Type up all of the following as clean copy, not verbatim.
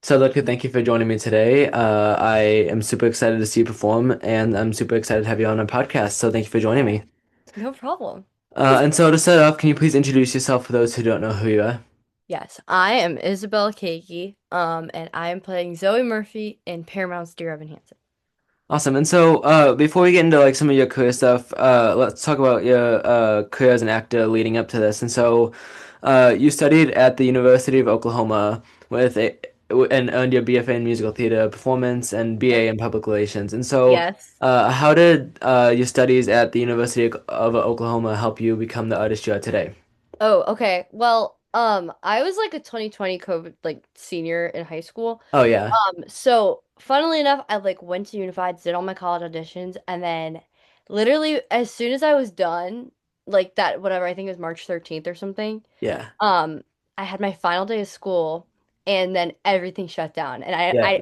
So I'd like to thank you for joining me today. I am super excited to see you perform, and I'm super excited to have you on our podcast. So thank you for joining me. No problem. And so to start off, can you please introduce yourself for those who don't know who you are? Yes, I am Isabel Kaegi, and I am playing Zoe Murphy in Paramount's Dear Evan Hansen. Awesome. And so before we get into like some of your career stuff, let's talk about your career as an actor leading up to this. And so you studied at the University of Oklahoma with a and earned your BFA in musical theater performance and Yep. BA in public relations. And so Yes. how did your studies at the University of Oklahoma help you become the artist you are today? Oh, okay. Well, I was like a 2020 COVID like senior in high school. Oh yeah. So funnily enough, I like went to Unified, did all my college auditions, and then literally as soon as I was done, like that whatever, I think it was March 13th or something. Yeah. Um, I had my final day of school and then everything shut down. And Yeah.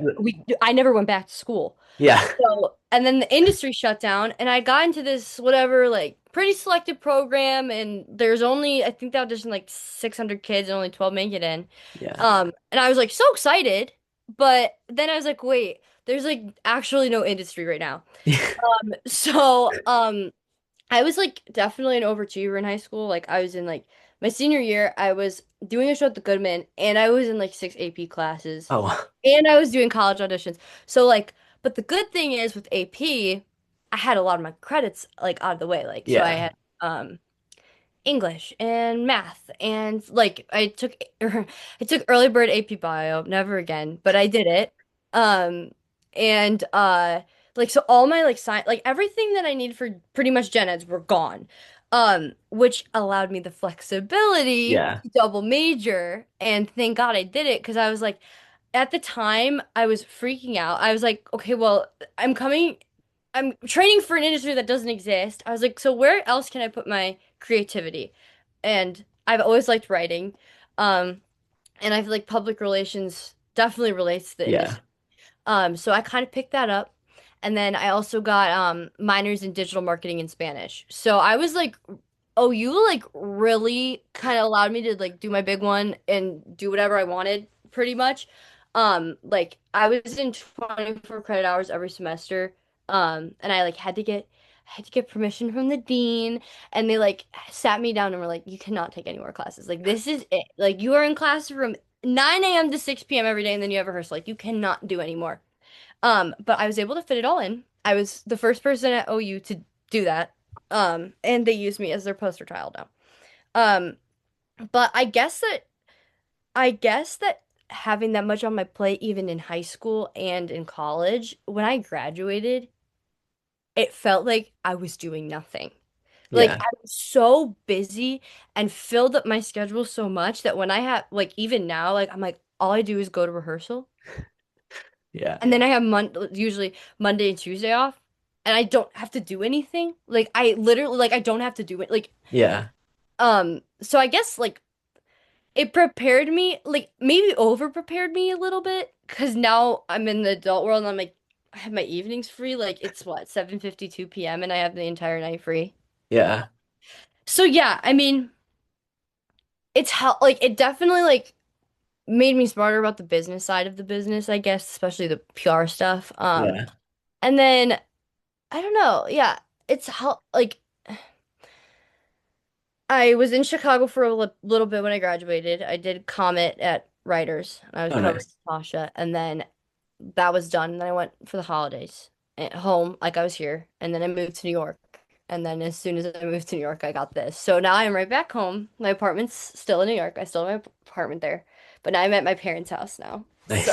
I never went back to school. Yeah. So, and then the industry shut down and I got into this whatever like pretty selective program and there's only I think they auditioned like 600 kids and only 12 make it in. Yeah. And I was like so excited, but then I was like, wait, there's like actually no industry right now. So, I was like definitely an overachiever in high school. Like I was in like my senior year, I was doing a show at the Goodman and I was in like six AP classes Oh. and I was doing college auditions. So like, but the good thing is with AP, I had a lot of my credits like out of the way. Like so I Yeah. had English and math and like I took early bird AP bio, never again, but I did it. And like so all my like science like everything that I need for pretty much gen eds were gone. Which allowed me the flexibility Yeah. to double major and thank God I did it because I was like at the time I was freaking out. I was like, okay, well, I'm training for an industry that doesn't exist. I was like, so where else can I put my creativity? And I've always liked writing. Um, and I feel like public relations definitely relates to the Yeah. industry. So I kind of picked that up. And then I also got minors in digital marketing and Spanish. So I was like, oh, you like really kind of allowed me to like do my big one and do whatever I wanted pretty much. Like I was in 24 credit hours every semester. And I like had to get permission from the dean and they like sat me down and were like, you cannot take any more classes. Like this is it. Like you are in class from 9 a.m. to 6 p.m. every day and then you have rehearsal. Like you cannot do anymore. But I was able to fit it all in. I was the first person at OU to do that. And they use me as their poster child now. Um, but I guess that having that much on my plate, even in high school and in college, when I graduated, it felt like I was doing nothing. Like Yeah. I was so busy and filled up my schedule so much that when I have like even now, like I'm like all I do is go to rehearsal. Yeah. And then I have usually Monday and Tuesday off, and I don't have to do anything. Like I literally like I don't have to do it. Like Yeah. so I guess like it prepared me, like maybe over prepared me a little bit because now I'm in the adult world and I'm like I have my evenings free. Like it's what 7:52 p.m. and I have the entire night free. Yeah. So yeah, I mean it's how like it definitely like made me smarter about the business side of the business, I guess, especially the PR stuff. Yeah. And then I don't know. Yeah, it's how like I was in Chicago for a little bit when I graduated. I did Comet at Writers. I was Oh, covering nice. Tasha, and then that was done. And then I went for the holidays at home, like I was here, and then I moved to New York. And then as soon as I moved to New York, I got this. So now I'm right back home. My apartment's still in New York. I still have my apartment there, but now I'm at my parents' house now. So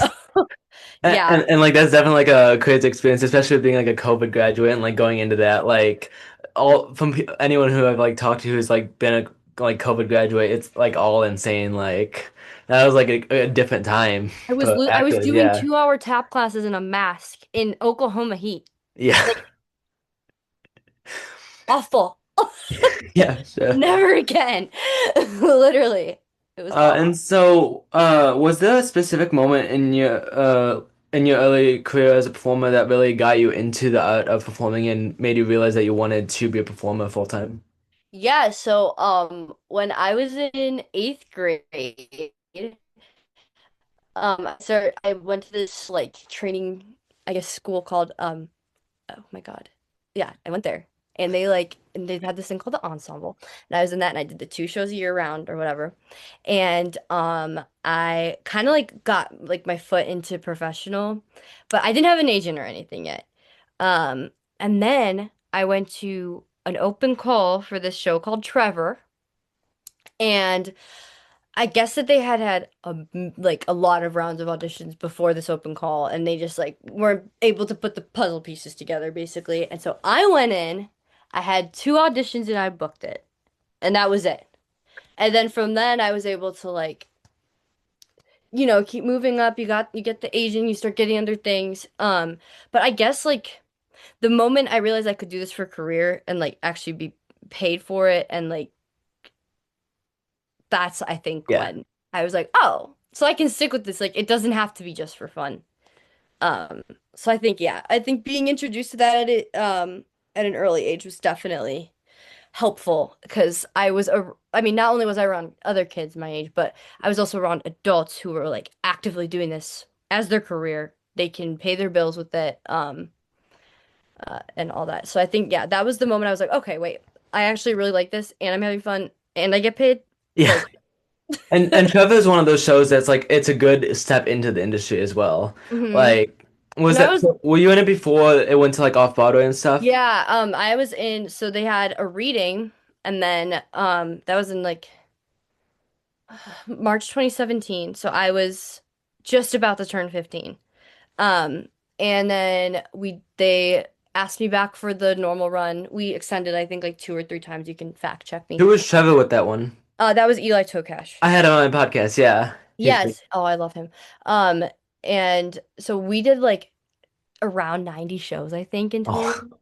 Nice. yeah, And like that's definitely like a crazy experience, especially with being like a COVID graduate and like going into that. Like all from anyone who I've like talked to who's like been a like COVID graduate, it's like all insane. Like that was like a different time for I was actors. doing Yeah. 2 hour tap classes in a mask in Oklahoma heat. Yeah. Like awful. Yeah. Sure. Never again. Literally. It was awful. And so, was there a specific moment in your early career as a performer that really got you into the art of performing and made you realize that you wanted to be a performer full time? Yeah, so when I was in eighth grade, I went to this like training, I guess school called oh my God. Yeah, I went there. And they had this thing called the ensemble. And I was in that and I did the 2 shows a year round or whatever. And I kind of like got like my foot into professional, but I didn't have an agent or anything yet. Um and then I went to an open call for this show called Trevor. And I guess that they had like a lot of rounds of auditions before this open call, and they just like weren't able to put the puzzle pieces together, basically. And so I went in, I had 2 auditions, and I booked it, and that was it. And then from then, I was able to like, keep moving up. You get the agent, you start getting under things. But I guess like the moment I realized I could do this for a career and like actually be paid for it, and like that's I think Yeah. when I was like, oh, so I can stick with this. Like it doesn't have to be just for fun. Um, so I think yeah, I think being introduced to that at an early age was definitely helpful because I mean, not only was I around other kids my age, but I was also around adults who were like actively doing this as their career. They can pay their bills with it, and all that. So I think yeah, that was the moment I was like, okay, wait, I actually really like this, and I'm having fun, and I get paid. Yeah. Like, And Trevor is one of those shows that's like it's a good step into the industry as well. hmm. Like, was And I that was were you in it before it went to like off Broadway and stuff? Yeah, I was in, so they had a reading, and then that was in like March 2017. So I was just about to turn 15. Um and then they asked me back for the normal run. We extended I think like 2 or 3 times. You can fact check me. Who was Trevor with that one? That was Eli Tokash. I had him on my podcast. Yeah, he's great. Yes. Oh, I love him. Um and so we did like around 90 shows I think in total. Oh,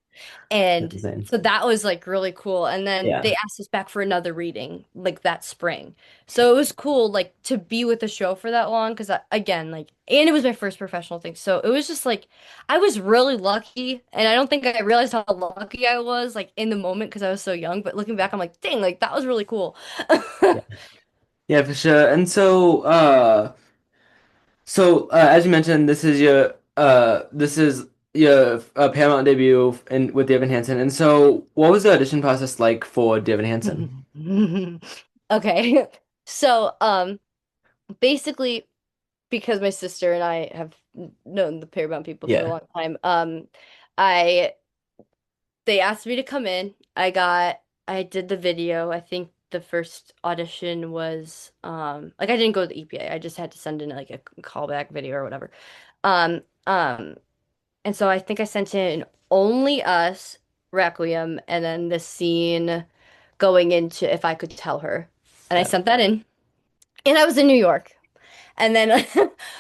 that's And insane. so that was like really cool. And then Yeah, they asked us back for another reading like that spring. So it was cool like to be with the show for that long because again, like, and it was my first professional thing. So it was just like I was really lucky. And I don't think I realized how lucky I was like in the moment because I was so young. But looking back, I'm like, dang, like that was really cool. yeah, yeah, for sure. And as you mentioned, this is your Paramount debut in with Dear Evan Hansen. And so, what was the audition process like for Dear Evan Hansen? Okay. So, basically, because my sister and I have known the Paramount people for a Yeah. long time, I they asked me to come in. I did the video. I think the first audition was like I didn't go to the EPA. I just had to send in like a callback video or whatever. Um, um, and so I think I sent in Only Us, Requiem, and then the scene going into If I Could Tell Her. And I Yeah. sent that in. And I was in New York. And then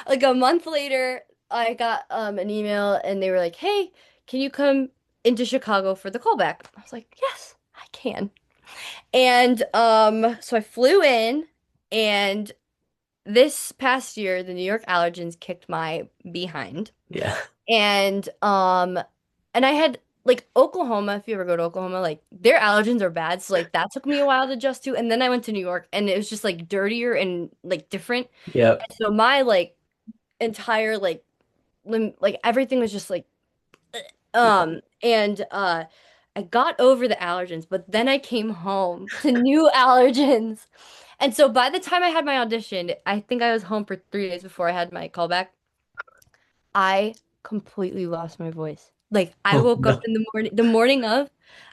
like a month later, I got an email and they were like, "Hey, can you come into Chicago for the callback?" I was like, "Yes, I can." And so I flew in and this past year the New York allergens kicked my behind. Yeah. And and I had like Oklahoma, if you ever go to Oklahoma, like their allergens are bad. So like that took me a while to adjust to. And then I went to New York and it was just like dirtier and like different. Yep. So my like entire like like everything was just like and I got over the allergens, but then I came home to new allergens. And so by the time I had my audition, I think I was home for 3 days before I had my callback. I completely lost my voice. Like I Oh woke up no. in the morning of,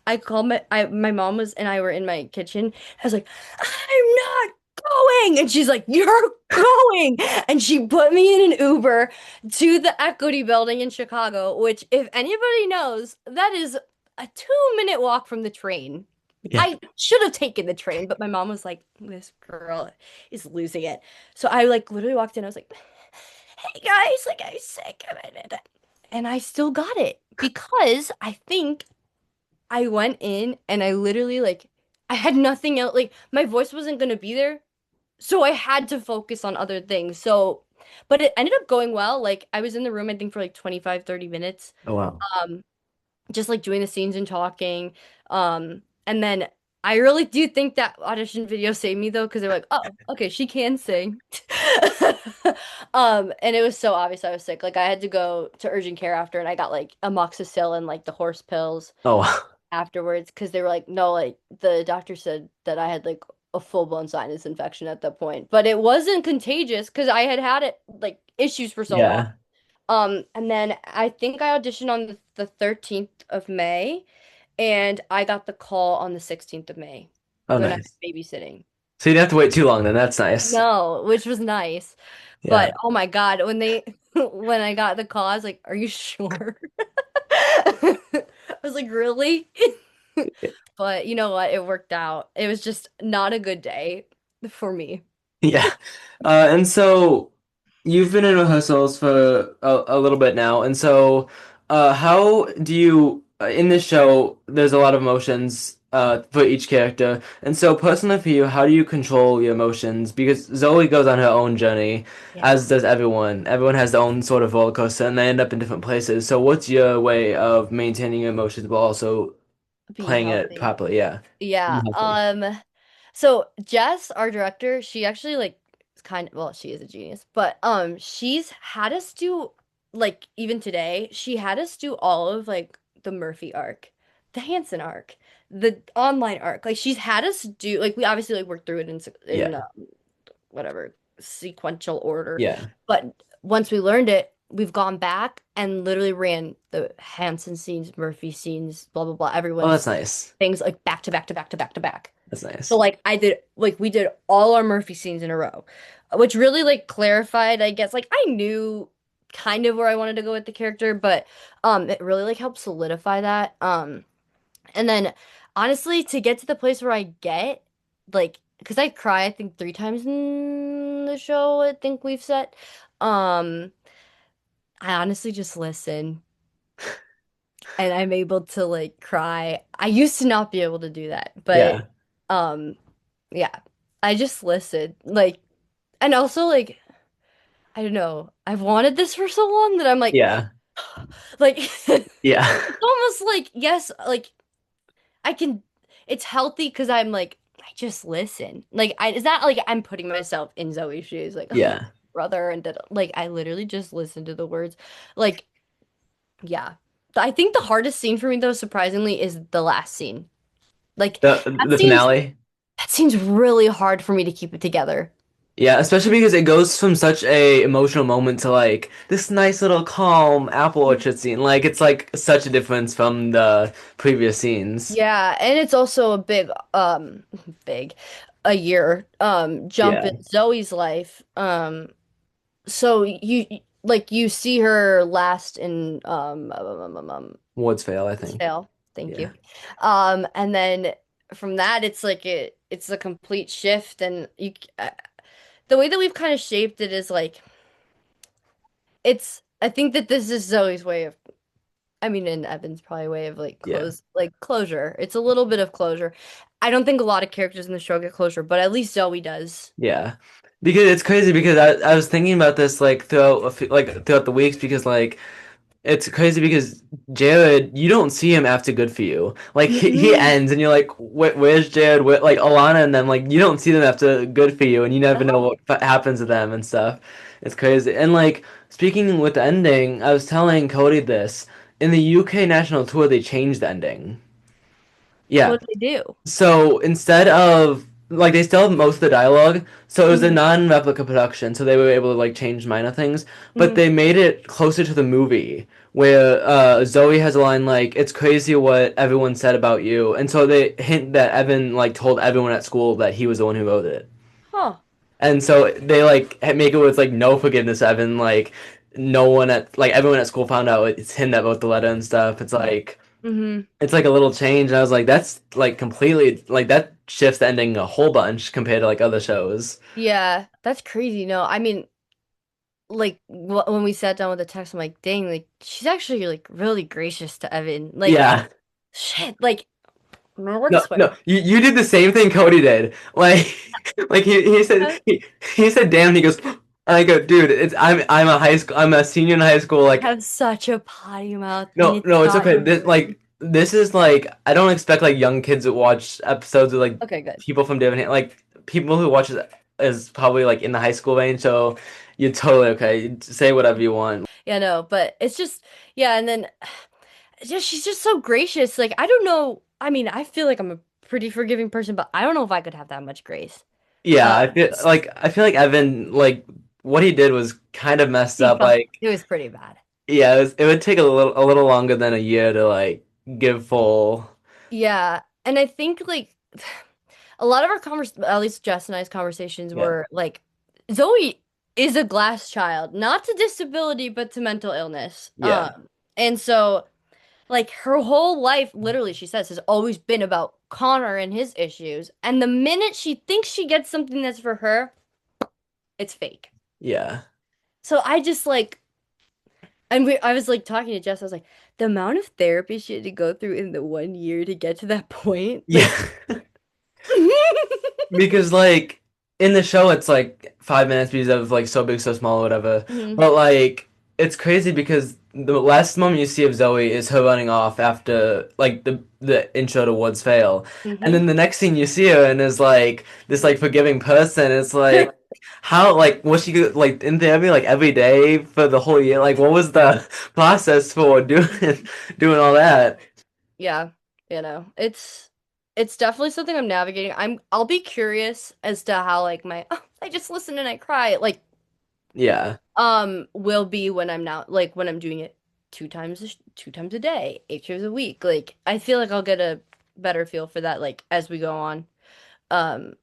I called my mom was and I were in my kitchen. I was like, I'm not going. And she's like, you're going. And she put me in an Uber to the Equity Building in Chicago, which if anybody knows, that is a 2 minute walk from the train. Yeah. I should have taken the train, but my mom was like, this girl is losing it. So I like literally walked in. I was like, hey guys, like I'm sick of it. And I still got it because I think I went in and I literally like I had nothing else. Like my voice wasn't gonna be there. So I had to focus on other things. So, but it ended up going well. Like I was in the room, I think for like 25, 30 minutes. Oh wow. Um, just like doing the scenes and talking. And then I really do think that audition video saved me though, because they're like, oh, okay, she can sing. And it was so obvious I was sick. Like I had to go to urgent care after, and I got like amoxicillin, like the horse pills Oh, afterwards, because they were like, no, like the doctor said that I had like a full-blown sinus infection at that point, but it wasn't contagious because I had had it like issues for so long. yeah. And then I think I auditioned on the 13th of May, and I got the call on the 16th of May Oh, when I nice. was babysitting. So you didn't have to wait too long then. That's nice. No, which was nice. Yeah. But oh my God, when they when I got the call, I was like, "Are you sure?" I was like, "Really?" But you know what? It worked out. It was just not a good day for me. Yeah. And so you've been in rehearsals for a little bit now. And so how do you, in this show, there's a lot of emotions for each character. And so personally for you, how do you control your emotions? Because Zoe goes on her own journey, Yeah, as does everyone. Everyone has their own sort of roller coaster and they end up in different places. So what's your way of maintaining your emotions while also being playing it healthy. properly? Yeah. Yeah. Healthy. So Jess, our director, she actually like is kind of, well, she is a genius, but she's had us do like even today, she had us do all of like the Murphy arc, the Hansen arc, the online arc. Like she's had us do like we obviously like worked through it in Yeah. whatever sequential order, Yeah. but once we learned it, we've gone back and literally ran the Hansen scenes, Murphy scenes, blah blah blah, Oh, that's everyone's nice. things like back to back to back to back to back. That's So nice. like I did like we did all our Murphy scenes in a row, which really like clarified, I guess. Like I knew kind of where I wanted to go with the character, but it really like helped solidify that. And then honestly to get to the place where I get like because I cry I think 3 times in the show I think we've set. Um I honestly just listen and I'm able to like cry. I used to not be able to do that, but Yeah. um yeah, I just listened. Like, and also like, I don't know. I've wanted this for so long that I'm Yeah. like, Yeah. it's almost like, yes, like I can, it's healthy because I'm like, I just listen. Like, it's not like I'm putting myself in Zoe's shoes, like, oh, Yeah. brother, and like, I literally just listen to the words. Like, yeah. I think the hardest scene for me, though, surprisingly, is the last scene. Like, that The seems, finale. that seems really hard for me to keep it together. Yeah, especially because it goes from such a emotional moment to like this nice little calm apple orchard scene. Like it's like such a difference from the previous scenes. Yeah, and it's also a big big a year jump Yeah. in Zoe's life. So like you see her last in Woods Fail, I think. Fail. Thank Yeah. you. And then from that it's like it's a complete shift and the way that we've kind of shaped it is like it's I think that this is Zoe's way of I mean, in Evan's probably way of Yeah. like closure. It's a little bit of closure. I don't think a lot of characters in the show get closure, but at least Zoe does. Yeah. Because it's crazy because I was thinking about this like throughout the weeks because like it's crazy because Jared, you don't see him after Good For You. Like he Mm-mm. ends, and you're like, Where's Jared? Like Alana and them, like you don't see them after Good For You, and you never know No. what happens to them and stuff. It's crazy. And like speaking with the ending, I was telling Cody this in the UK national tour, they changed the ending. Yeah, What do they do? so instead of like they still have most of the dialogue, so it was a Hmm. non-replica production, so they were able to like change minor things, but Hmm. they made it closer to the movie where Zoe has a line like "It's crazy what everyone said about you," and so they hint that Evan like told everyone at school that he was the one who wrote it, Huh. and so they like make it with like no forgiveness, Evan. Like no one at like everyone at school found out it's him that wrote the letter and stuff. Hmm. It's like a little change, and I was like, that's like completely like that shifts the ending a whole bunch compared to like other shows. Yeah, that's crazy. No, I mean, like when we sat down with the text, I'm like, dang, like she's actually like really gracious to Evan. Like, Yeah. shit, like I'm gonna work No, this way. no, you did the same thing Cody did. Like, like he said, "Damn," he goes, and I go, "Dude, it's I'm a high school, I'm a senior in high school. I Like, have such a potty mouth, and no, it's no, it's not okay. even. this is like I don't expect like young kids to watch episodes of like Okay, good. people from different like people who watch it is probably like in the high school range, so you're totally okay. You say whatever you want. Yeah, no, but it's just yeah, and then just she's just so gracious. Like I don't know. I mean, I feel like I'm a pretty forgiving person, but I don't know if I could have that much grace. Yeah, Uh, I feel like Evan like what he did was kind of messed he up. fucked. Like It was pretty bad. yeah, it would take a little longer than a year to like give full. Yeah, and I think like a lot of our at least Jess and I's conversations Yeah, were like, Zoe is a glass child, not to disability, but to mental illness. yeah, And so like her whole life, literally, she says, has always been about Connor and his issues. And the minute she thinks she gets something that's for her, it's fake. yeah, So I just like, I was like talking to Jess, I was like, the amount of therapy she had to go through in the 1 year to get to that point, like, yeah. Because like in the show it's like 5 minutes because of like so big, so small, or whatever. Mhm. But like it's crazy because the last moment you see of Zoe is her running off after like the intro to Woods Fail. And Mhm. then the next scene you see her and is like this like forgiving person. It's like how like was she like in therapy like every day for the whole year? Like what was the process for doing all that? Yeah, it's definitely something I'm navigating. I'll be curious as to how like my oh, I just listen and I cry like Yeah. will be when I'm now like when I'm doing it 2 times a day, 8 shows a week. Like I feel like I'll get a better feel for that like as we go on. Um,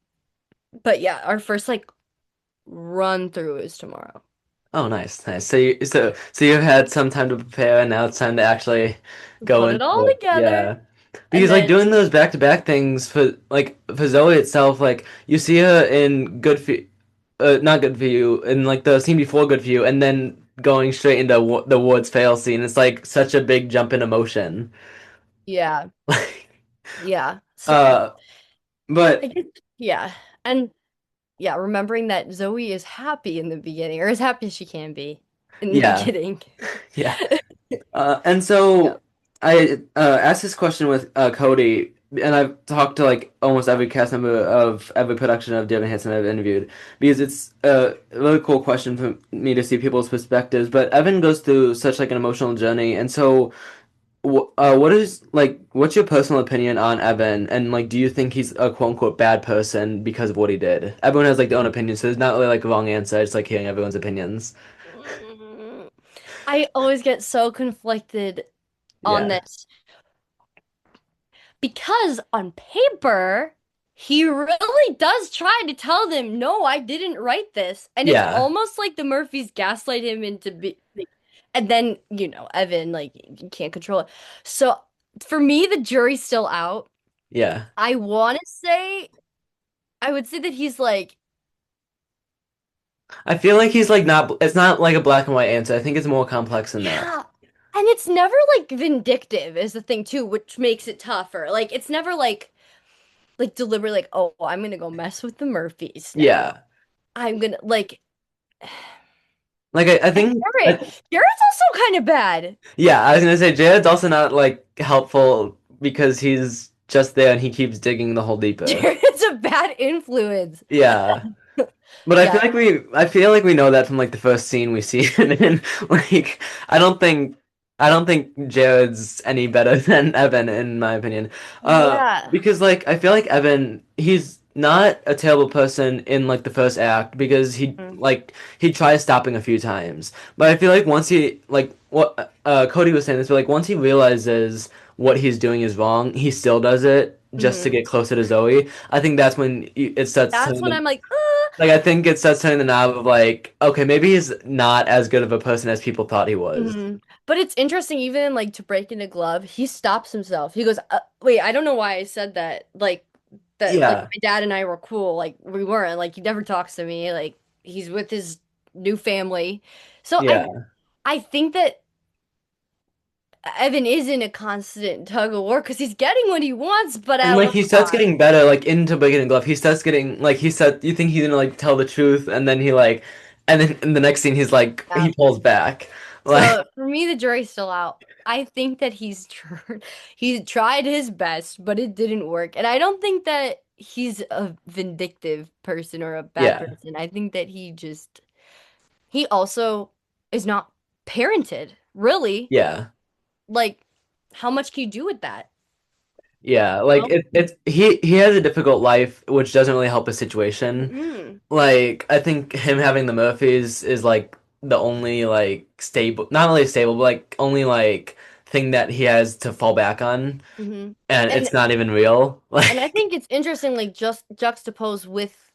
but yeah, our first like run through is tomorrow. Oh, nice, nice. So you've had some time to prepare, and now it's time to actually go Put it into all it. together Yeah, and because like then doing those back-to-back things for like for Zoe itself, like you see her in Good for, not Good for You, in like the scene before Good for You, and then going straight into the Woods fail scene. It's like such a big jump in emotion. yeah, yeah. So Uh, I but guess yeah. And yeah, remembering that Zoe is happy in the beginning, or as happy as she can be in the yeah, beginning. yeah. And Yeah. so I asked this question with Cody, and I've talked to like almost every cast member of every production of Dear Evan Hansen I've interviewed because it's a really cool question for me to see people's perspectives. But Evan goes through such like an emotional journey, and so what is like what's your personal opinion on Evan? And like, do you think he's a quote unquote bad person because of what he did? Everyone has like their own opinion, so there's not really like a wrong answer. It's like hearing everyone's opinions. Mm, I always get so conflicted on Yeah, this because on paper, he really does try to tell them, no, I didn't write this. And it's yeah, almost like the Murphys gaslight him into and then, Evan, like, you can't control it. So for me, the jury's still out. yeah. I want to say, I would say that he's like, I feel like he's like not. It's not like a black and white answer. I think it's more complex than that. yeah. And it's never like vindictive is the thing too, which makes it tougher. Like it's never like deliberate like, oh, I'm gonna go mess with the Murphys now. Yeah, I'm gonna like like I and think. Jared's also kind of bad. Yeah, I was gonna say Jared's also not like helpful because he's just there and he keeps digging the hole deeper. Jared's a bad influence. Yeah, but Yeah. I feel like we know that from like the first scene we see him in. Like, I don't think, I don't think Jared's any better than Evan in my opinion. Yeah. Because like I feel like Evan, he's not a terrible person in like the first act because Mm. he tries stopping a few times. But I feel like once he like what Cody was saying this, but like once he realizes what he's doing is wrong, he still does it just to Hmm. get closer to Zoe. I think that's when it starts That's turning when the I'm like, like I think it starts turning the knob of like, okay, maybe he's not as good of a person as people thought he was. hmm. But it's interesting, even like to break in a glove, he stops himself. He goes, wait, I don't know why I said that. Like that, like Yeah, my dad and I were cool. Like we weren't. Like he never talks to me. Like he's with his new family. So yeah. I think that Evan is in a constant tug of war because he's getting what he wants, but And at like what he starts cost? getting better, like into Breaking and Glove. He starts getting like he said you think he's gonna like tell the truth, and then he like and then in the next scene he's like Yeah. he pulls back. Like, So for me, the jury's still out. I think that he tried his best, but it didn't work. And I don't think that he's a vindictive person or a bad yeah, person. I think that he also is not parented, really. yeah. Like, how much can you do with that? Yeah, You like know? it's he has a difficult life, which doesn't really help his situation. Mm, Like I think him having the Murphys is like the only like stable, not really stable, but like only like thing that he has to fall back on, hmm and And it's not even real. and I Like think it's interesting, like just juxtaposed with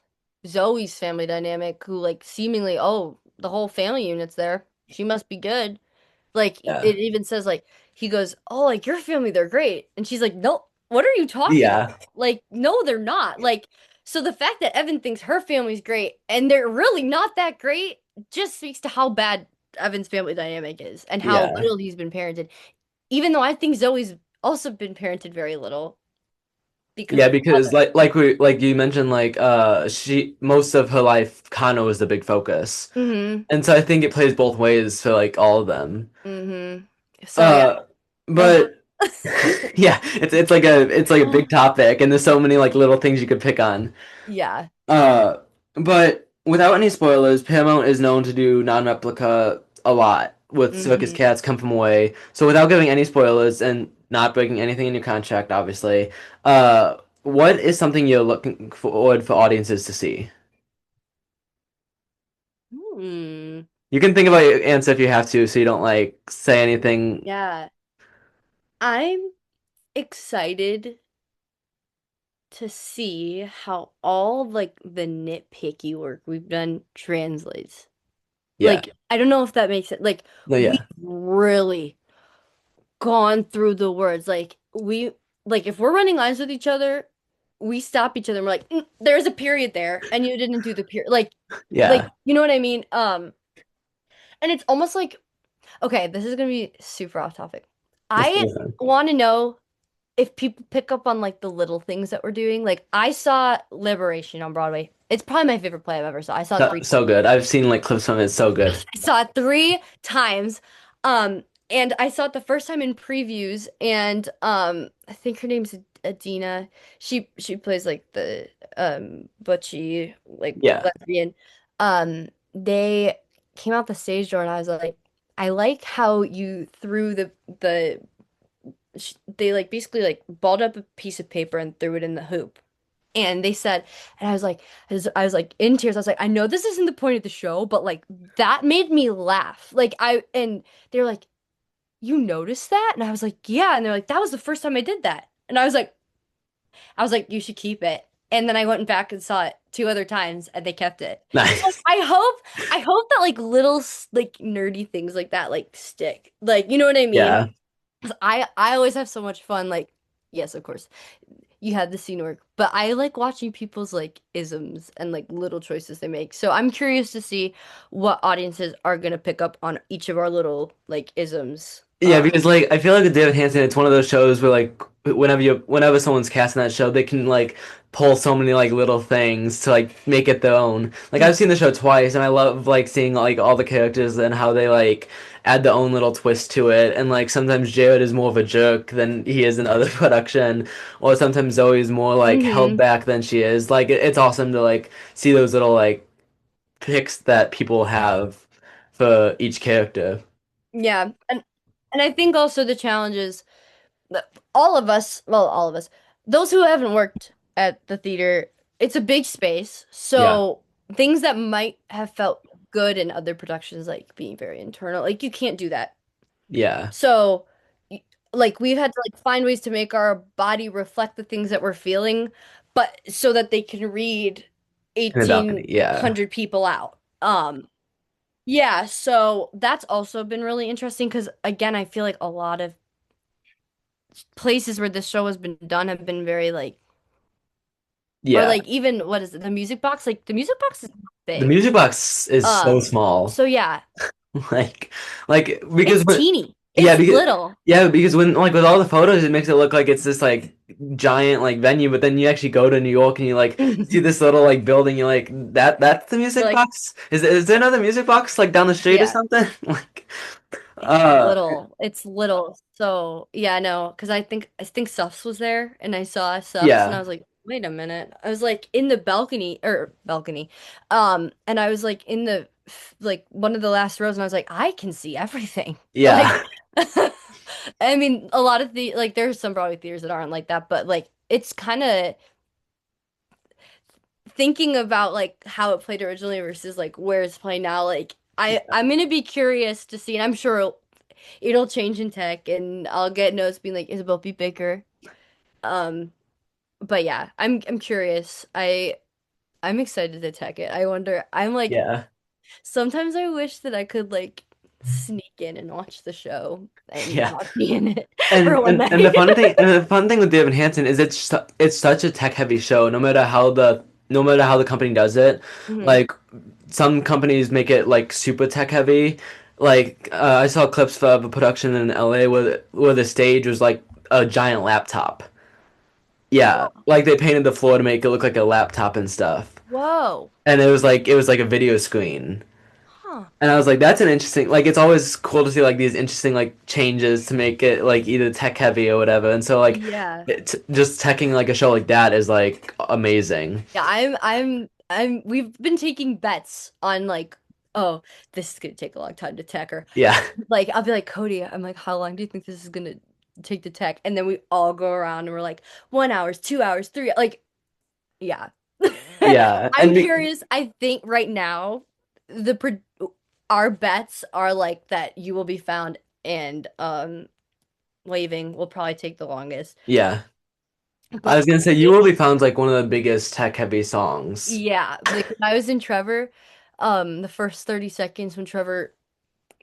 Zoe's family dynamic, who like seemingly, oh, the whole family unit's there. She must be good. Like yeah, it even says like he goes, "Oh, like your family, they're great." And she's like, "No, what are you talking about? yeah, Like, no, they're not." Like, so the fact that Evan thinks her family's great and they're really not that great just speaks to how bad Evan's family dynamic is and how yeah, little he's been parented. Even though I think Zoe's also been parented very little because yeah. of her Because mother. like you mentioned, like she most of her life, Kano is the big focus, Mm-hmm. and so I think it plays both ways for like all of them. Mm-hmm. So yeah. Uh, Ugh. but yeah, it's like a big topic, and there's so many like little things you could pick on. Yeah. Uh, but without any spoilers, Paramount is known to do non-replica a lot with Circus Mm-hmm. Cats, Come From Away. So without giving any spoilers and not breaking anything in your contract, obviously, what is something you're looking forward for audiences to see? Hmm. You can think about your answer if you have to, so you don't like say anything. Yeah. I'm excited to see how all like the nitpicky work we've done translates. Yeah, Like, I don't know if that makes it like no, we've yeah, really gone through the words. Like we like if we're running lines with each other, we stop each other and we're like, there's a period there, and you didn't do the period. Like yeah. you know what I mean? And it's almost like okay, this is gonna be super off topic. That's I totally want to know if people pick up on like the little things that we're doing. Like I saw Liberation on Broadway. It's probably my favorite play I've ever saw. I saw it so, three so times. good. I've seen like clips from it. It's so good. I saw it three times. And I saw it the first time in previews, and I think her name's Adina. She plays like the butchy like Yeah, lesbian. They came out the stage door, and I was like, I like how you threw the they like basically like balled up a piece of paper and threw it in the hoop. And they said, and I was like, I was like in tears. I was like, I know this isn't the point of the show, but like that made me laugh. And they were like, you noticed that? And I was like, yeah. And they're like, that was the first time I did that. And I was like, you should keep it. And then I went back and saw it two other times and they kept it. So nice. I hope that like little like nerdy things like that like stick. Like, you know what I mean? Yeah. 'Cause I always have so much fun. Like, yes, of course, you had the scene work, but I like watching people's like isms and like little choices they make. So I'm curious to see what audiences are gonna pick up on each of our little like isms. Yeah, because like I feel like with David Hansen, it's one of those shows where like whenever someone's casting that show, they can like pull so many like little things to like make it their own. Like I've seen the show twice, and I love like seeing like all the characters and how they like add their own little twist to it. And like sometimes Jared is more of a jerk than he is in other production, or sometimes Zoe's more like held Mm-hmm. back than she is. Like it's awesome to like see those little like picks that people have for each character. Yeah, and I think also the challenge is that all of us, well, all of us, those who haven't worked at the theater, it's a big space. Yeah. So things that might have felt good in other productions, like being very internal, like you can't do that. Yeah. So, like we've had to like find ways to make our body reflect the things that we're feeling, but so that they can read In the balcony. Yeah. 1,800 people out. Yeah, so that's also been really interesting because again, I feel like a lot of places where this show has been done have been very like, or Yeah. like even what is it, the music box? Like the music box is The big. music box is so Um, small. so yeah, Like like because it's teeny. yeah, It's because little. because when like with all the photos it makes it look like it's this like giant like venue, but then you actually go to New York and you like see You're this little like building, you're like that's the music like, box? Is there another music box like down the street or yeah. something? Like It's Uh, little. It's little. So yeah, no, because I think Suffs was there and I saw Suffs and I yeah, was like, wait a minute. I was like in the balcony. And I was like in the like one of the last rows and I was like, I can see everything. Like yeah, I mean, a lot of the like there's some Broadway theaters that aren't like that, but like it's kind of thinking about like how it played originally versus like where it's playing now. Like I'm gonna be curious to see, and I'm sure it'll change in tech, and I'll get notes being like Isabel B. Baker. Um, but yeah, I'm curious. I'm excited to tech it. I wonder. I'm like yeah. sometimes I wish that I could like sneak in and watch the show and Yeah. not be in it for And, one and and the night. funny thing and the fun thing with Evan Hansen is it's such a tech heavy show. No matter how the company does it, Mhm. like some companies make it like super tech heavy. Like I saw clips of a production in LA where the stage was like a giant laptop. Yeah, Whoa. like they painted the floor to make it look like a laptop and stuff. Whoa. And it was like a video screen. Huh. And I was like, that's an interesting, like, it's always cool to see, like, these interesting, like, changes to make it, like, either tech heavy or whatever. And so, like, Yeah. just teching, like, a show like that is, like, amazing. Yeah, we've been taking bets on like, oh, this is gonna take a long time to tech or Yeah. like I'll be like, Cody, I'm like, how long do you think this is gonna take to tech? And then we all go around and we're like, 1 hours, 2 hours, three, like, yeah. Yeah. I'm curious. I think right now the pro our bets are like that you will be found and waving will probably take the longest. Yeah. I But was gonna say, You Will Be Found's, like, one of the biggest tech heavy songs. yeah, like when I was in Trevor, the first 30 seconds when Trevor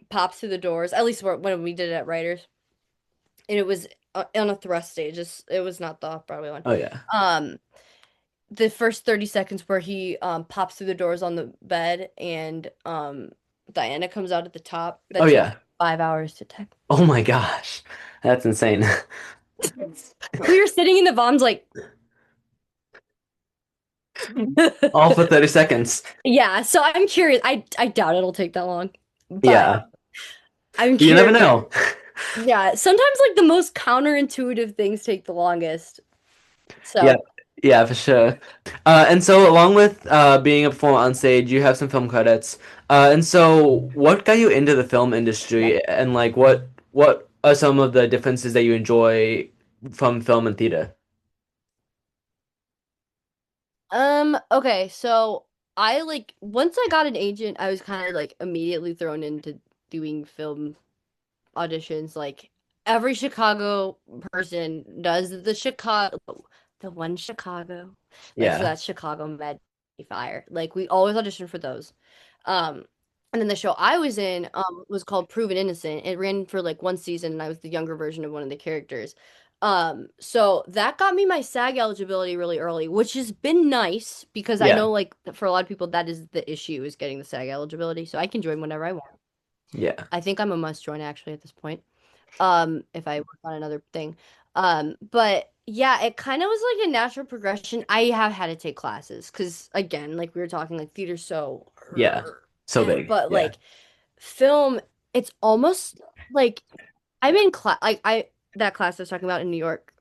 pops through the doors, at least when we did it at Writers, and it was on a thrust stage. It was not the off-Broadway one. Oh, yeah. Um, the first 30 seconds where he pops through the doors on the bed and Diana comes out at the top, Oh, that took yeah. 5 hours to tech. Oh, my gosh. That's insane. We were sitting in the Vons like All for 30 seconds. yeah, so I'm curious. I doubt it'll take that long, but Yeah. I'm You never curious. know. Yeah, sometimes like the most counterintuitive things take the longest. Yeah. So, Yeah, for sure. And so, along with being a performer on stage, you have some film credits. And so, what got you into the film yeah. industry, and like, what are some of the differences that you enjoy from film and theater? Okay, so I like once I got an agent, I was kind of like immediately thrown into doing film auditions. Like every Chicago person does the one Chicago, like for Yeah, that Chicago Med Fire. Like we always audition for those. Um, and then the show I was in was called Proven Innocent. It ran for like one season, and I was the younger version of one of the characters. So that got me my SAG eligibility really early, which has been nice because I yeah, know like for a lot of people that is the issue is getting the SAG eligibility. So I can join whenever I want. yeah, I think I'm a must join actually at this point. If I work on another thing. But yeah, it kind of was like a natural progression. I have had to take classes because again, like we were talking, like theater's so yeah. So big. but Yeah, like film, it's almost like I'm in class like I that class I was talking about in New York.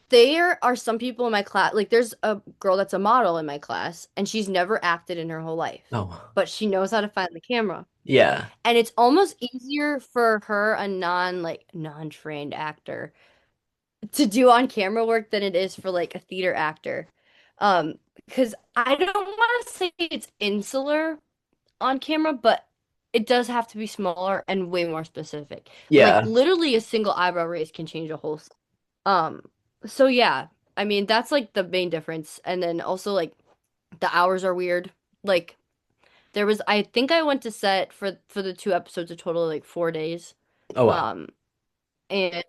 There are some people in my class, like there's a girl that's a model in my class, and she's never acted in her whole life, oh, but she knows how to find the camera. yeah, And it's almost easier for her, a non-trained actor, to do on camera work than it is for like a theater actor. Because I don't want to say it's insular on camera, but it does have to be smaller and way more specific. Like yeah, literally a single eyebrow raise can change a whole. Um, so yeah, I mean that's like the main difference. And then also like the hours are weird. Like there was I think I went to set for the two episodes a total of like 4 days. oh wow, Um, and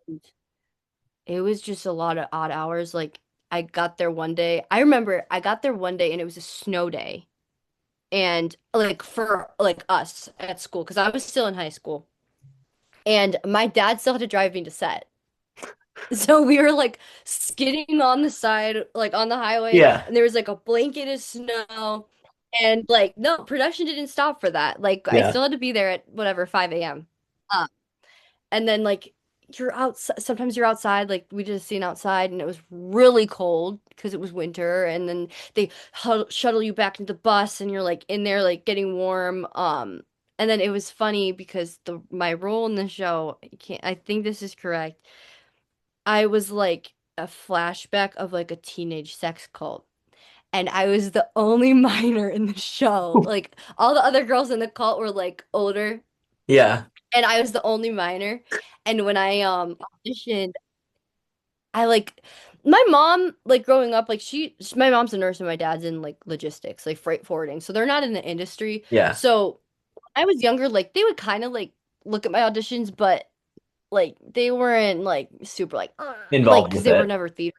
it was just a lot of odd hours. Like I got there one day. I remember I got there one day and it was a snow day. And like for like us at school, because I was still in high school. And my dad still had to drive me to set. So we were like skidding on the side, like on the highway, yeah, and there was like a blanket of snow. And like no, production didn't stop for that. Like I yeah, still had to be there at whatever 5 a.m. Uh, and then like you're outside, sometimes you're outside, like we did a scene outside and it was really cold because it was winter, and then they shuttle you back into the bus and you're like in there like getting warm. And then it was funny because the my role in the show, I think this is correct. I was like a flashback of like a teenage sex cult. And I was the only minor in the show. Like all the other girls in the cult were like older, Yeah. and I was the only minor. And when I auditioned, I like my mom, like growing up, like my mom's a nurse and my dad's in like logistics, like freight forwarding. So they're not in the industry. Yeah. So when I was younger, like they would kind of like look at my auditions, but like they weren't like super like like Involved because with they were it. never theater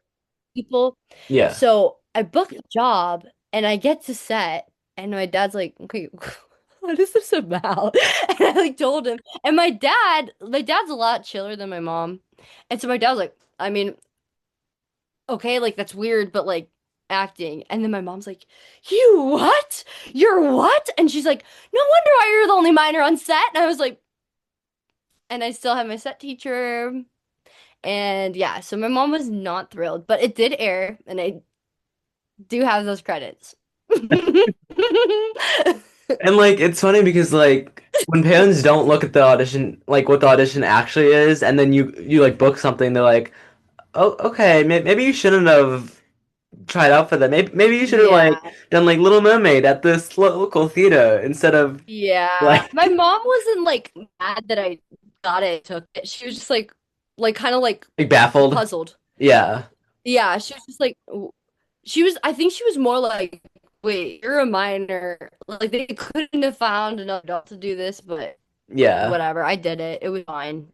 people. Yeah. So I booked a job and I get to set, and my dad's like, okay, what is this about? And I like told him. And my dad's a lot chiller than my mom. And so my dad was like, I mean, okay, like that's weird, but like acting. And then my mom's like, you what? You're what? And she's like, no wonder why you're the only minor on set. And I was like, and I still have my set teacher. And yeah, so my mom was not thrilled, but it did air, and I do have those credits. And like it's funny because like when parents don't look at the audition, like what the audition actually is, and then you like book something, they're like, "Oh, okay, maybe you shouldn't have tried out for that. Maybe you should have like Yeah. done like Little Mermaid at this local theater instead of Yeah. like My mom wasn't like mad that I got it, took it. She was just like kind of like like baffled." puzzled. Yeah. Yeah, she was just like I think she was more like, wait, you're a minor. Like they couldn't have found another adult to do this, but Yeah. whatever. I did it. It was fine.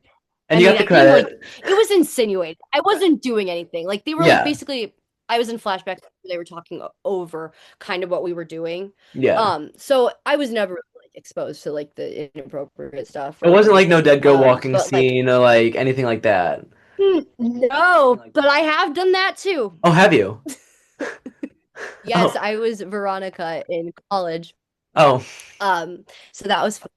And I you mean, got the I didn't like credit. it was insinuated. I wasn't doing anything. Like they were like Yeah. basically I was in flashbacks. They were talking over kind of what we were doing. Yeah. So I was never like exposed to like the inappropriate stuff It or wasn't like no anything. dead girl walking But like scene or like anything like that. no, but I have done that too. Oh, have you? Yes, Oh. I was Veronica in college. Oh. Um, so that was fun.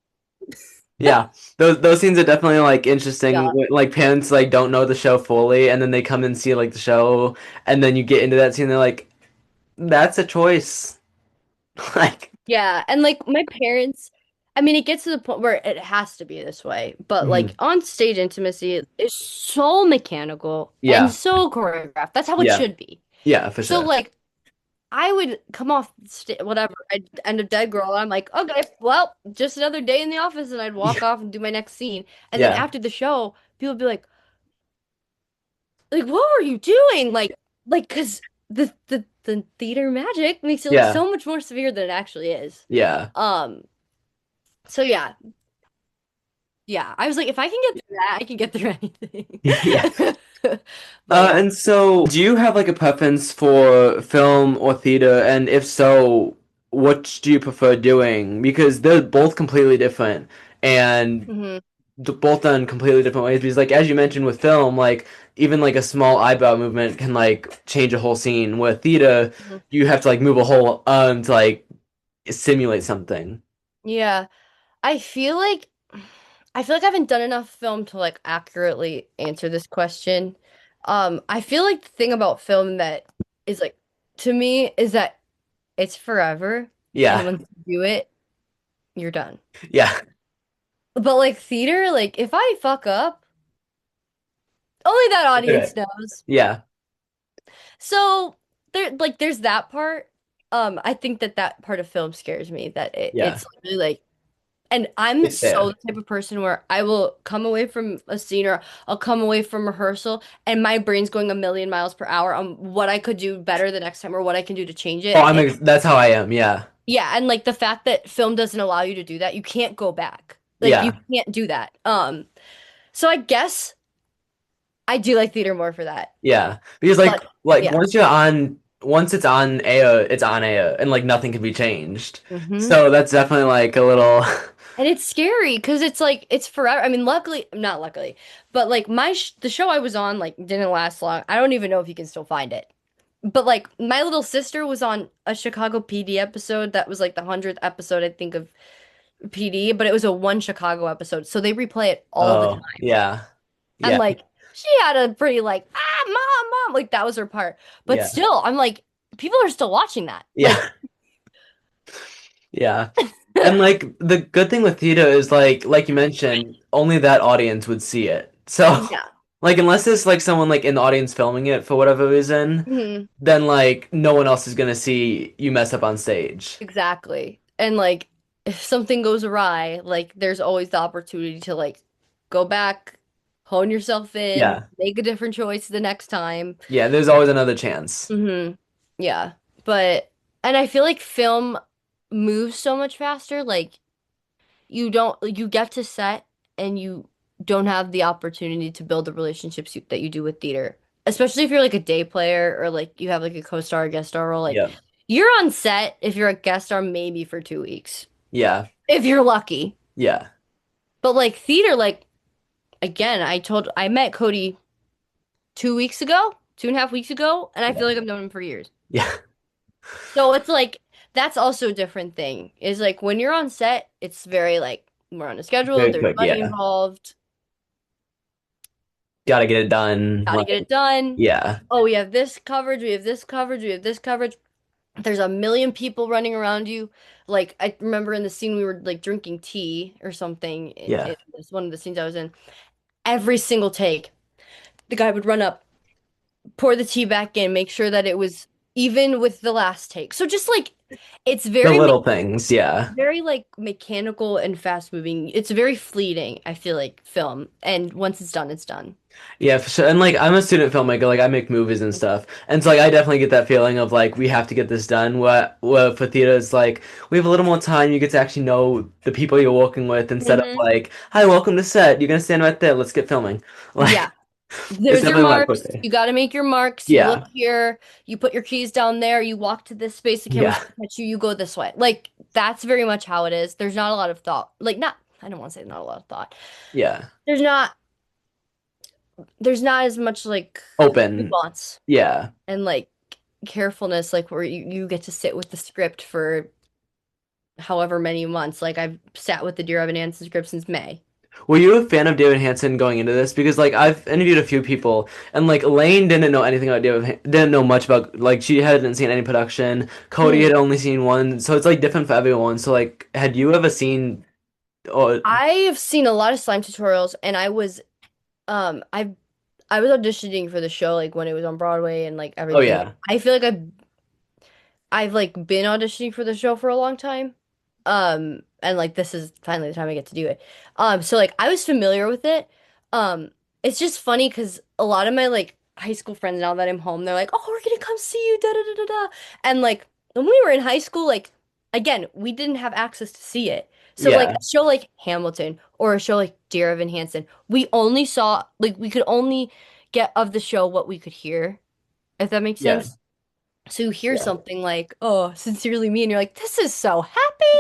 Yeah, those scenes are definitely like interesting. Yeah. Like parents like don't know the show fully, and then they come and see like the show, and then you get into that scene, they're like, "That's a choice." Like, Yeah, and like my parents, I mean, it gets to the point where it has to be this way, but like mhm. on stage intimacy is so mechanical and Yeah, so choreographed. That's how it yeah, should be. yeah, for So sure. like I would come off st whatever, I'd end a dead girl, and I'm like, okay, well, just another day in the office, and I'd walk Yeah, off and do my next scene. And then yeah, after the show, people would be like, what were you doing? Like, because the theater magic makes it look yeah, so much more severe than it actually is. yeah, Um, so yeah, yeah. I was like, if I can get through that, I can get through yeah. anything. But yeah. And so, do you have like a preference for film or theater? And if so, what do you prefer doing? Because they're both completely different, and Hmm. both done completely different ways because like as you mentioned with film like even like a small eyebrow movement can like change a whole scene with theater Hmm. you have to like move a whole to like simulate something. Yeah. I feel like I feel like I haven't done enough film to like accurately answer this question. I feel like the thing about film that is like to me is that it's forever, and Yeah, once you do it, you're done. yeah, But like theater, like if I fuck up, only that okay. audience knows. Yeah, So there's that part. I think that that part of film scares me, that yeah, it's really like, and I'm it's so fair. the type of person where I will come away from a scene, or I'll come away from rehearsal and my brain's going a million miles per hour on what I could do better the next time or what I can do to change Oh, it. And that's how I am. Yeah, yeah, and like the fact that film doesn't allow you to do that, you can't go back. Like you yeah, can't do that. So I guess I do like theater more for that. yeah, because like But like yeah. once it's on air it's on air and like nothing can be changed, Hmm. so that's definitely like a little And it's scary because it's like it's forever. I mean, luckily, not luckily, but like the show I was on like didn't last long. I don't even know if you can still find it. But like my little sister was on a Chicago PD episode that was like the 100th episode, I think, of PD, but it was a one Chicago episode. So they replay it all the Oh, time. yeah. And Yeah. like she had a pretty like, mom, like that was her part. But Yeah. still, I'm like, people are still watching that. Like, Yeah. Yeah. And like the good thing with theater is like you mentioned, only that audience would see it. So yeah. like unless it's like someone like in the audience filming it for whatever reason, Mhm. then like no one else is gonna see you mess up on stage. Exactly. And like if something goes awry, like there's always the opportunity to like go back, hone yourself in, Yeah. make a different choice the next time. Yeah, there's always another chance. Yeah. But and I feel like film moves so much faster. Like you don't like, you get to set and you don't have the opportunity to build the relationships that you do with theater. Especially if you're like a day player or like you have like a co-star or guest star role. Like Yeah. you're on set if you're a guest star maybe for 2 weeks. Yeah. If you're lucky. Yeah. But like theater, like again, I met Cody 2 weeks ago, 2.5 weeks ago, and I Yeah. feel like I've known him for years. Yeah. So it's like that's also a different thing. Is like when you're on set, it's very like we're on a schedule, Very there's quick, money yeah. involved, Gotta get it done. gotta Like, get it done. yeah. Oh, we have this coverage, we have this coverage, we have this coverage. There's a million people running around you. Like I remember in the scene we were like drinking tea or something Yeah. in this one of the scenes I was in. Every single take, the guy would run up, pour the tea back in, make sure that it was even with the last take. So just like it's The very little things, yeah. very like mechanical and fast moving. It's very fleeting, I feel like film. And once it's done, it's done. Yeah, for sure. And like I'm a student filmmaker, like I make movies and stuff. And so like I definitely get that feeling of like we have to get this done. Where for theater it's like we have a little more time, you get to actually know the people you're working with instead of Hmm. like, hi, welcome to set. You're gonna stand right there, let's get filming. Yeah. Like it's There's your definitely a lot marks. quicker. You got to make your marks. You look Yeah. here, you put your keys down there, you walk to this space, the camera's Yeah. gonna catch you, you go this way. Like that's very much how it is. There's not a lot of thought. Like not I don't want to say not a lot of thought. Yeah. There's not there's not as much like Open. nuance Yeah. and like carefulness like where you get to sit with the script for however many months. Like I've sat with the Dear Evan Hansen script since May. Were you a fan of David Hansen going into this? Because like I've interviewed a few people, and like Elaine didn't know anything about didn't know much about like she hadn't seen any production. Cody Hmm. had only seen one, so it's like different for everyone. So like, had you ever seen? Or I have seen a lot of slime tutorials and I was auditioning for the show like when it was on Broadway and like oh everything. yeah, I feel like I've like been auditioning for the show for a long time. And like this is finally the time I get to do it. So like I was familiar with it. Um, it's just funny because a lot of my like high school friends now that I'm home, they're like, "Oh, we're gonna come see you." Da da da da da. And like when we were in high school, like again, we didn't have access to see it. So like yeah, a show like Hamilton or a show like Dear Evan Hansen, we only saw like we could only get of the show what we could hear, if that makes yeah, sense. So you hear yeah, something like, "Oh, sincerely me," and you're like, "This is so happy.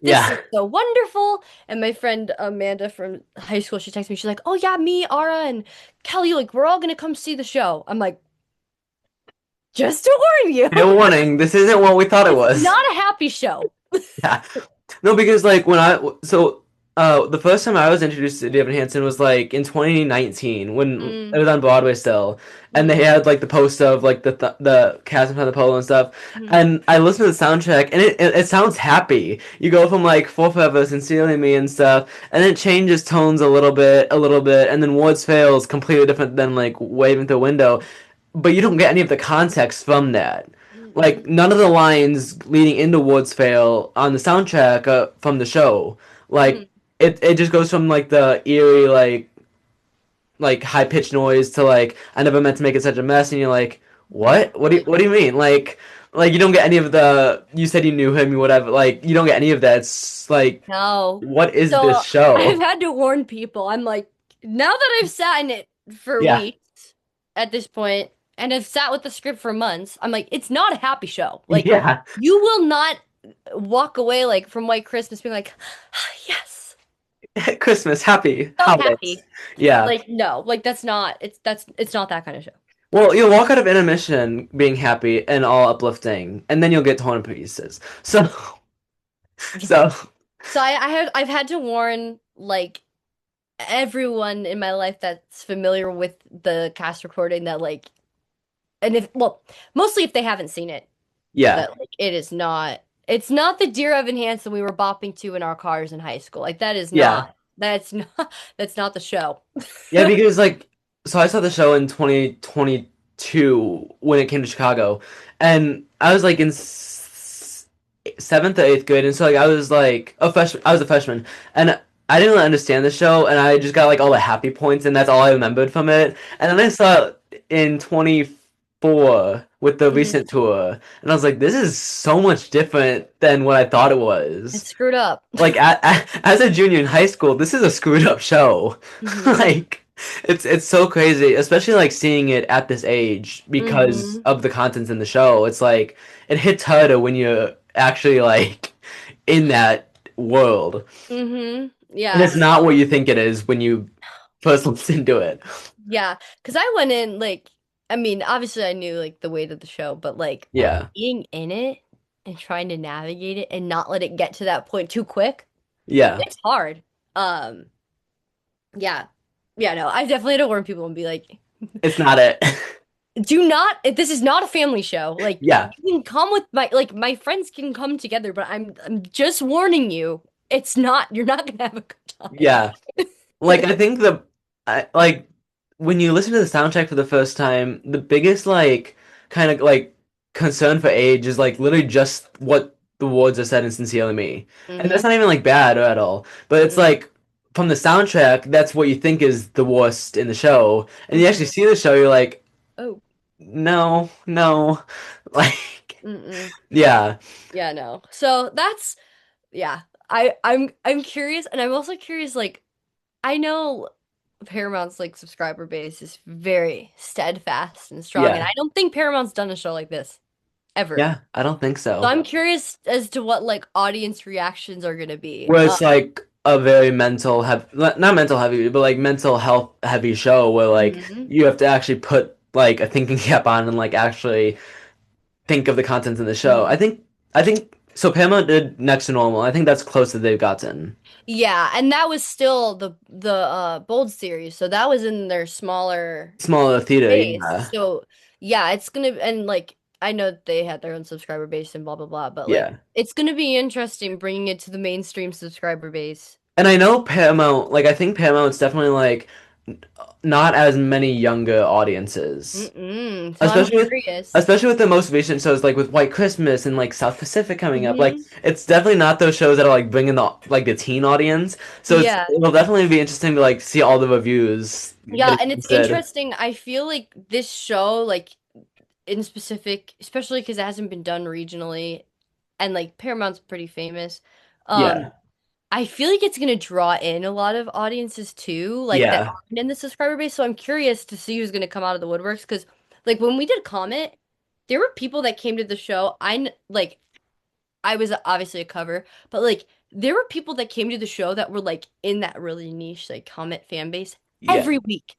This is yeah, so wonderful." And my friend Amanda from high school, she texted me. She's like, "Oh yeah, me, Ara, and Kelly, like we're all gonna come see the show." I'm like, "Just to warn you, no warning. This isn't what we thought it it's was. not a happy show." Yeah. No, because like when I so the first time I was introduced to David Hansen was like in 2019 when it Mm, was on Broadway still, and they mm, had like the poster of like the cast in front of the polo and stuff, mm, and I listened to the soundtrack and it sounds happy. You go from like For Forever, Sincerely Me and stuff, and it changes tones a little bit, and then Words Fails completely different than like Waving Through a Window, but you don't get any of the context from that. Like mm, none of the lines leading into Woods Fail on the soundtrack from the show. Like mm. it just goes from like the eerie like high pitched noise to like I never meant to make it such a mess, and you're like, what? What do you mean? Like you don't get any of the you said you knew him, whatever. Like you don't get any of that. It's like No. what is this So I've show? had to warn people. I'm like, now that I've sat in it for Yeah, weeks at this point, and have sat with the script for months, I'm like, it's not a happy show. Like, yeah, you will not walk away like from White Christmas being like, yes, Christmas, happy so holidays. happy. Yeah. Like, no, like it's not that kind of show. Well, you'll walk out of intermission being happy and all uplifting, and then you'll get torn to pieces. So, so So I've had to warn like everyone in my life that's familiar with the cast recording that like, and if, well, mostly if they haven't seen it, Yeah. that like it is not, it's not the Dear Evan Hansen we were bopping to in our cars in high school. Like that is Yeah. not, that's not, that's not the show. Yeah, because like, so I saw the show in 2022 when it came to Chicago, and I was like in seventh or eighth grade, and so like I was like a freshman. I was a freshman, and I didn't really understand the show, and I just got like all the happy points, and that's all I remembered from it. And then I saw it in 24 with the Mhm. recent tour, and I was like, this is so much different than what I thought it was. It's screwed up. Like as a junior in high school, this is a screwed up show. hmm Like it's so crazy, especially like seeing it at this age because hmm of the contents in the show. It's like it hits harder when you're actually like in that world. And Yeah. it's not what you think it is when you first listen to it. Yeah. Because I went in like, I mean, obviously I knew like the weight of the show, but like Yeah. being in it and trying to navigate it and not let it get to that point too quick, Yeah. it's hard. Um, yeah. Yeah, no, I definitely had to warn people and be like, It's not it. do not, this is not a family show. Like, Yeah. you can come with my, like, my friends can come together, but I'm just warning you, it's not, you're not gonna have a good time. Yeah. Like I think like when you listen to the soundtrack for the first time, the biggest like kind of like concern for age is like literally just what the words are said in Sincerely Me. And that's hmm not even like bad at all. But it's hmm like from the soundtrack, that's what you think is the worst in the show. And you actually hmm see the show, you're like, Oh, no, no. Like mm-mm. yeah. Yeah, no. So that's yeah. I'm curious and I'm also curious like I know Paramount's like subscriber base is very steadfast and strong and Yeah. I don't think Paramount's done a show like this ever. Yeah, I don't think So so. I'm curious as to what like audience reactions are gonna be. Where it's like a very mental heavy, not mental heavy, but like mental health heavy show where like Mhm. you have to actually put like a thinking cap on and like actually think of the contents in the show. Mhm. I think so. Paramount did Next to Normal. I think that's close that they've gotten. Yeah, and that was still the Bold series, so that was in their smaller Smaller theater, base. yeah, So yeah, it's gonna and like I know they had their own subscriber base and blah blah blah, but like yeah. it's gonna be interesting bringing it to the mainstream subscriber base. And I know Paramount, like I think Paramount's definitely like not as many younger audiences. Mm-mm. So I'm Especially with curious. especially with the most recent shows like with White Christmas and like South Pacific coming up. Like hmm it's definitely not those shows that are like bringing the teen audience. So Yeah. it'll definitely be interesting to like see all the reviews Yeah, getting and it's posted. interesting. I feel like this show, like in specific, especially because it hasn't been done regionally, and like Paramount's pretty famous. Um, Yeah. I feel like it's gonna draw in a lot of audiences too, like that Yeah. aren't in the subscriber base. So I'm curious to see who's gonna come out of the woodworks because, like, when we did Comet, there were people that came to the show. Like I was obviously a cover, but like there were people that came to the show that were like in that really niche like Comet fan base Yeah. every week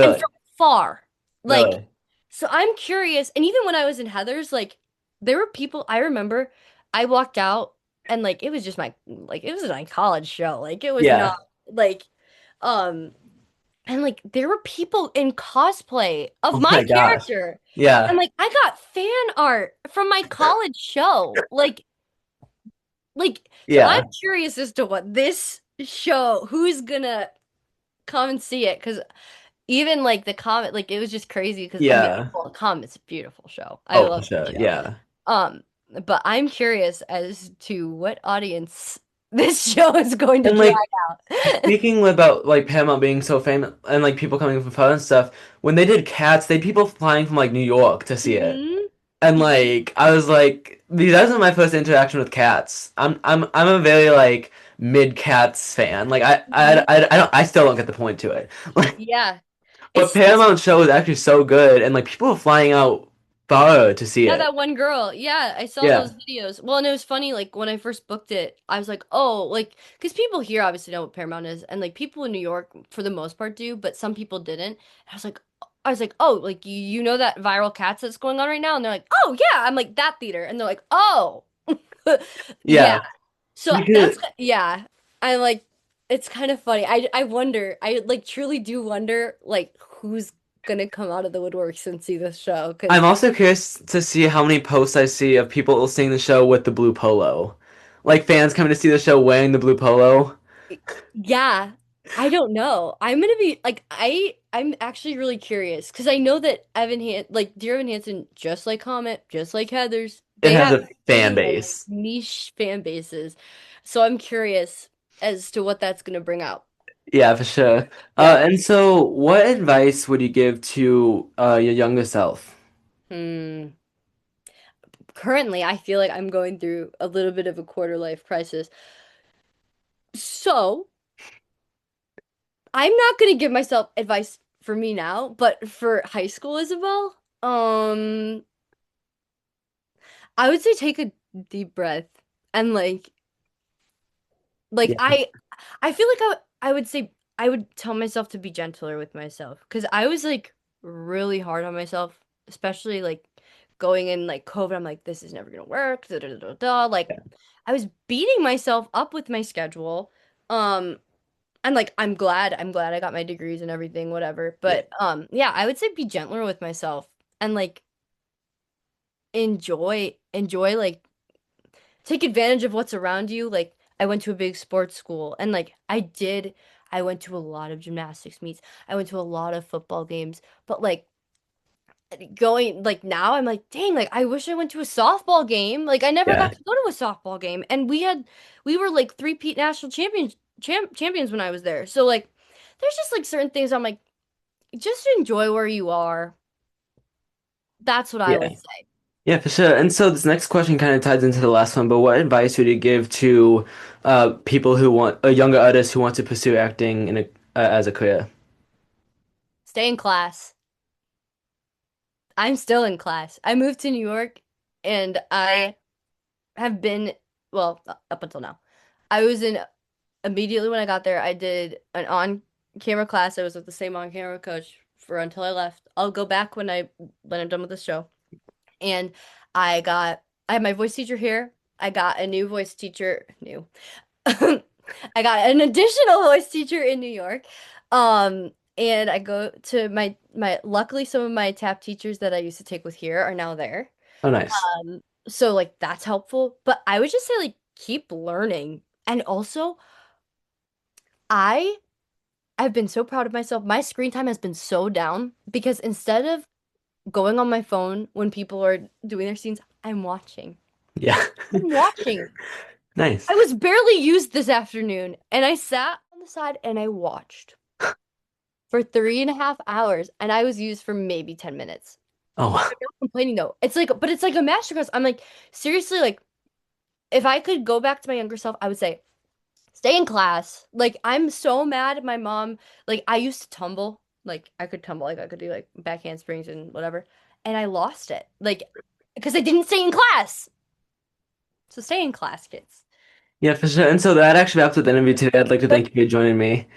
and Really. from far. Like, Really. so I'm curious. And even when I was in Heather's, like, there were people I remember I walked out and like it was just my like it was a college show. Like it was not Yeah. like um and like there were people in cosplay of Oh my my gosh. character. And Yeah. like I got fan art from my college show. Like so I'm Yeah. curious as to what this show who's gonna come and see it because even like the Comet, like it was just crazy because I mean, Yeah. well, Comet's a beautiful show. I Oh, for love sure. that show. Yeah. Um, but I'm curious as to what audience this show is going to And drag like out. speaking about like Paramount being so famous and like people coming from far and stuff, when they did Cats, they had people flying from like New York to see it. hmm And like I was like, these that was my first interaction with Cats. I'm a very like mid Cats fan. Like I still don't get the point to it. Like, Yeah, but it's Paramount show is actually so good, and like people are flying out far to see yeah it. that one girl. Yeah, I saw Yeah, those videos. Well, and it was funny. Like when I first booked it, I was like, oh, like because people here obviously know what Paramount is, and like people in New York for the most part do, but some people didn't. And I was like, oh, like you know that viral cats that's going on right now, and they're like, oh yeah, I'm like that theater, and they're like, oh, yeah. yeah. So Because yeah, I like it's kind of funny. I wonder, I like truly do wonder like who's gonna come out of the woodworks and see this show I'm because also curious to see how many posts I see of people seeing the show with the blue polo. Like fans coming to see the show wearing the blue polo. yeah, I don't know. I'm gonna be like I'm actually really curious because I know that Dear Evan Hansen, just like Comet, just like Heather's, It they has have a fan pretty like base. niche fan bases. So I'm curious as to what that's gonna bring out. Yeah, for sure. Yeah. And so what advice would you give to your younger self? Hmm. Currently, I feel like I'm going through a little bit of a quarter life crisis. So I'm not gonna give myself advice for me now, but for high school Isabel, I would say take a deep breath and like Yeah, I feel like I would say I would tell myself to be gentler with myself because I was like really hard on myself, especially like going in like COVID. I'm like, this is never gonna work. Da, da, da, da, da. Like I was beating myself up with my schedule. Um, and like I'm glad I got my degrees and everything, whatever. yeah, But yeah, I would say be gentler with myself and like enjoy like take advantage of what's around you. Like I went to a big sports school and like I went to a lot of gymnastics meets. I went to a lot of football games, but like going like now I'm like, dang, like I wish I went to a softball game. Like I never got yeah. to go to a softball game and we were like three-peat national champions when I was there. So like there's just like certain things I'm like just enjoy where you are. That's what I Yeah. would say. Yeah, for sure. And so this next question kind of ties into the last one, but what advice would you give to people who want younger artists who want to pursue acting in as a career? Stay in class. I'm still in class. I moved to New York and I have been, well, up until now. I was in immediately when I got there, I did an on-camera class. I was with the same on-camera coach for until I left. I'll go back when I'm done with the show. And I had my voice teacher here. I got a new voice teacher, new. I got an additional voice teacher in New York. And I go to my luckily some of my tap teachers that I used to take with here are now there. Oh, nice. So like that's helpful. But I would just say like keep learning. And also I I've been so proud of myself. My screen time has been so down because instead of going on my phone when people are doing their scenes, I'm watching. Yeah. I'm watching. Nice. I was barely used this afternoon and I sat on the side and I watched for 3.5 hours and I was used for maybe 10 minutes. Oh, I'm not complaining though. But it's like a masterclass. I'm like, seriously, like, if I could go back to my younger self, I would say, stay in class. Like, I'm so mad at my mom. Like, I used to tumble. Like, I could tumble. Like, I could do like back handsprings and whatever. And I lost it. Like, because I didn't stay in class. So stay in class, kids. yeah, for sure. And so that actually wraps up the interview today. I'd like to thank you for joining me.